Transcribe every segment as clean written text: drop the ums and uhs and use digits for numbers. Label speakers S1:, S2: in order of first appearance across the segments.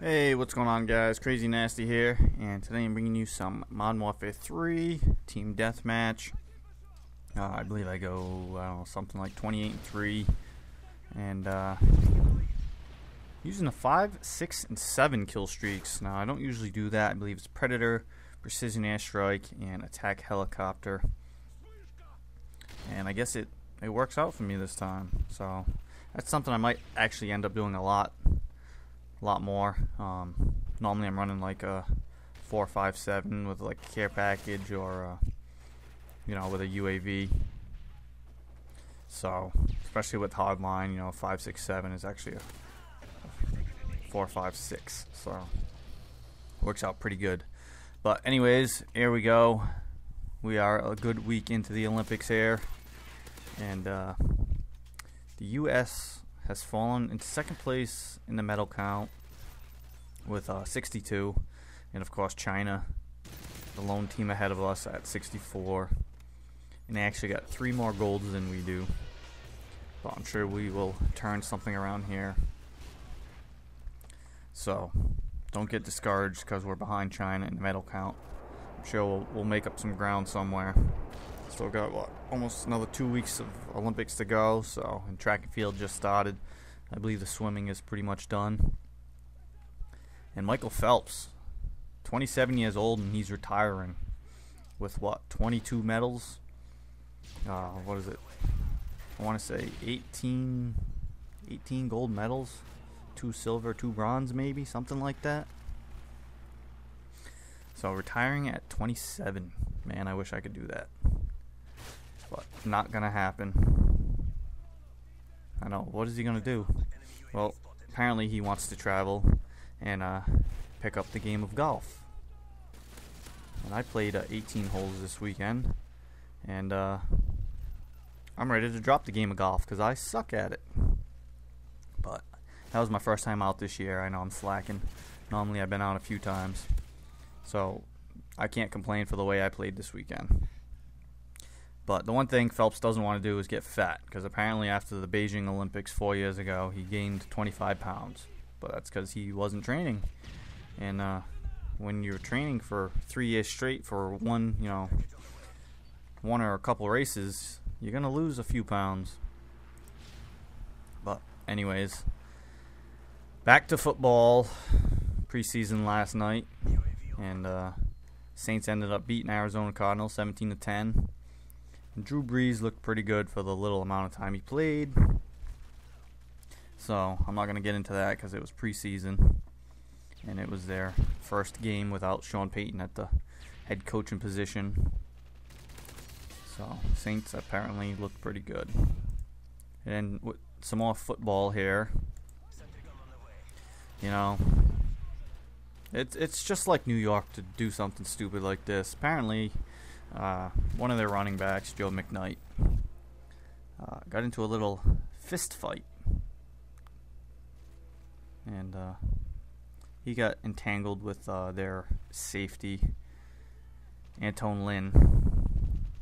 S1: Hey, what's going on, guys? Crazy Nasty here, and today I'm bringing you some Modern Warfare 3 Team Deathmatch. I believe I go, I don't know, something like 28-3, and using the 5, 6, and 7 kill streaks. Now, I don't usually do that. I believe it's Predator, Precision Airstrike, and Attack Helicopter, and I guess it works out for me this time. So that's something I might actually end up doing a lot more. Normally I'm running like a 4.57 with like a care package or with a UAV. So especially with hardline, 5.67 is actually a 4.56. So works out pretty good. But anyways, here we go. We are a good week into the Olympics here, and the U.S. has fallen into second place in the medal count with 62, and of course China, the lone team ahead of us, at 64, and they actually got 3 more golds than we do. But I'm sure we will turn something around here. So don't get discouraged because we're behind China in the medal count. I'm sure we'll make up some ground somewhere. Still got almost another 2 weeks of Olympics to go. So, and track and field just started. I believe the swimming is pretty much done. And Michael Phelps, 27 years old, and he's retiring with 22 medals. What is it? I want to say 18 gold medals, 2 silver, 2 bronze, maybe something like that. So retiring at 27, man, I wish I could do that. But not gonna happen. I know. What is he gonna do? Well, apparently he wants to travel and pick up the game of golf. And I played 18 holes this weekend, and I'm ready to drop the game of golf because I suck at it. But that was my first time out this year. I know I'm slacking. Normally I've been out a few times, so I can't complain for the way I played this weekend. But the one thing Phelps doesn't want to do is get fat, because apparently after the Beijing Olympics 4 years ago, he gained 25 pounds. But that's because he wasn't training. And when you're training for 3 years straight for one or a couple races, you're going to lose a few pounds. But anyways, back to football. Preseason last night, and Saints ended up beating Arizona Cardinals 17-10. Drew Brees looked pretty good for the little amount of time he played. So I'm not going to get into that because it was preseason, and it was their first game without Sean Payton at the head coaching position. So Saints apparently looked pretty good. And with some more football here, it's just like New York to do something stupid like this. Apparently, one of their running backs, Joe McKnight, got into a little fist fight, and he got entangled with their safety, Anton Lynn.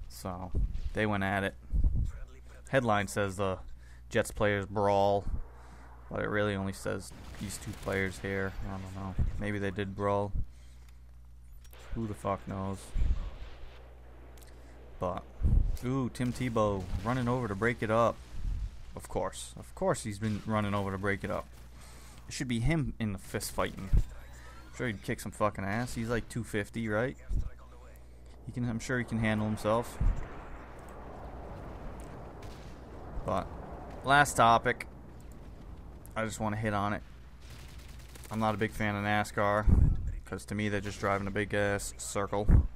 S1: So they went at it. Headline says the Jets players brawl, but it really only says these 2 players here. I don't know. Maybe they did brawl. Who the fuck knows? But, ooh, Tim Tebow running over to break it up. Of course he's been running over to break it up. It should be him in the fist fighting. I'm sure he'd kick some fucking ass. He's like 250, right? I'm sure he can handle himself. But, last topic. I just want to hit on it. I'm not a big fan of NASCAR, because to me they're just driving a big ass circle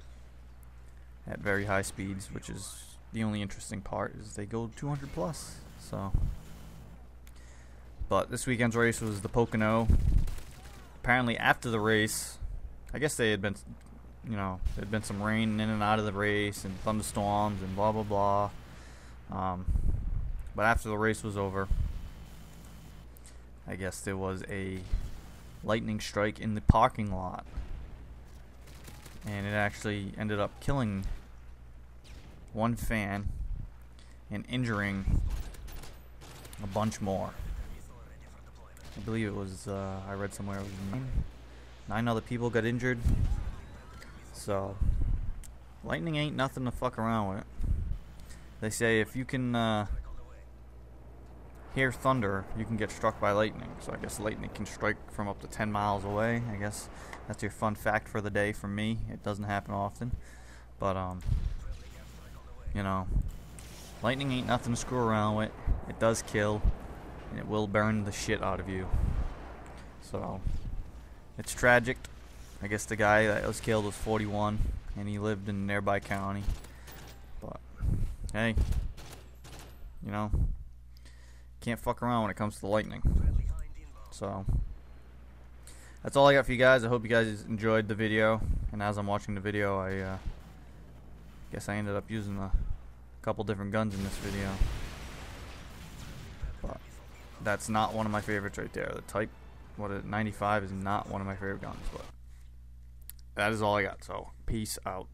S1: at very high speeds, which is the only interesting part, is they go 200 plus. So, but this weekend's race was the Pocono. Apparently after the race, I guess there'd been some rain in and out of the race and thunderstorms and blah blah blah. But after the race was over, I guess there was a lightning strike in the parking lot, and it actually ended up killing one fan and injuring a bunch more. I believe it was, I read somewhere it was 9 other people got injured. So, lightning ain't nothing to fuck around with. They say if you can hear thunder, you can get struck by lightning. So I guess lightning can strike from up to 10 miles away. I guess that's your fun fact for the day from me. It doesn't happen often. But, you know, lightning ain't nothing to screw around with. It does kill, and it will burn the shit out of you. So, it's tragic. I guess the guy that was killed was 41, and he lived in a nearby county. But, hey, you know, can't fuck around when it comes to the lightning. So, that's all I got for you guys. I hope you guys enjoyed the video. And as I'm watching the video, I guess I ended up using a couple different guns in this video. But that's not one of my favorites right there. The Type 95 is not one of my favorite guns. But that is all I got. So, peace out.